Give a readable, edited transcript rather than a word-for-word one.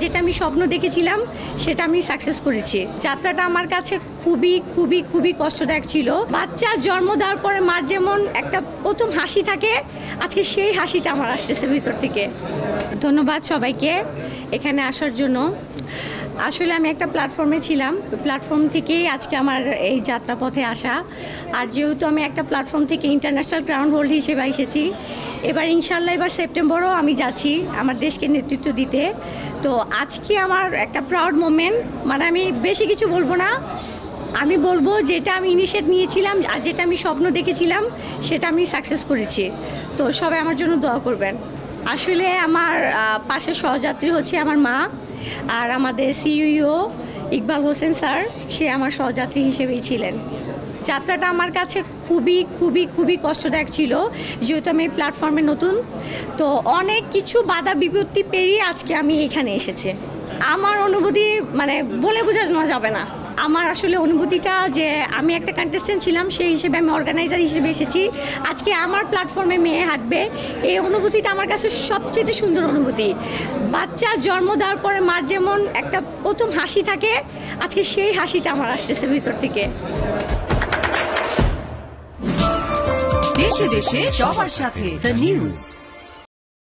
যেটা আমি স্বপ্ন দেখেছিলাম সেটা আমি সাকসেস করেছি। যাত্রাটা আমার কাছে খুবই খুবই খুবই কষ্টদায়ক ছিল। বাচ্চা জন্ম দেওয়ার পরে মার যেমন একটা প্রথম হাসি থাকে, আজকে সেই হাসিটা আমার আসতেছে ভিতর থেকে। ধন্যবাদ সবাইকে এখানে আসার জন্য। আসলে আমি একটা প্ল্যাটফর্মে ছিলাম, প্ল্যাটফর্ম থেকেই আজকে আমার এই যাত্রাপথে আসা। আর যেহেতু আমি একটা প্ল্যাটফর্ম থেকে ইন্টারন্যাশনাল ক্রাউন হোল্ড হিসেবে এসেছি, এবার ইনশাল্লাহ এবার সেপ্টেম্বরও আমি যাচ্ছি আমার দেশকে নেতৃত্ব দিতে। তো আজকে আমার একটা প্রাউড মোমেন্ট, মানে আমি বেশি কিছু বলবো না, আমি বলবো যেটা আমি ইনিশিয়েট নিয়েছিলাম আর যেটা আমি স্বপ্ন দেখেছিলাম সেটা আমি সাকসেস করেছি। তো সবাই আমার জন্য দোয়া করবেন। আসলে আমার পাশের সহযাত্রী হচ্ছে আমার মা, আর আমাদের সিইও ইকবাল হোসেন স্যার, সে আমার সহযাত্রী হিসেবেই ছিলেন। যাত্রাটা আমার কাছে খুবই খুবই খুবই কষ্টদায়ক ছিল, যেহেতু আমি এই প্ল্যাটফর্মে নতুন। তো অনেক কিছু বাধা বিপত্তি পেরিয়ে আজকে আমি এখানে এসেছি। আমার অনুভূতি মানে বলে বোঝানো যাবে না। আমার আসলে অনুভূতিটা যে আমি একটা কন্টেস্টেন্ট ছিলাম, সেই হিসেবে আমি অর্গানাইজার হিসেবে এসেছি। আজকে আমার প্ল্যাটফর্মে মেয়ে হাঁটবে, এই অনুভূতিটা আমার কাছে সবচেয়ে সুন্দর অনুভূতি। বাচ্চা জন্ম দেওয়ার পরে মার যেমন একটা প্রথম হাসি থাকে, আজকে সেই হাসিটা আমার আসতেছে ভিতর থেকে। দেশে দেশে সবার সাথে দ্য নিউজ।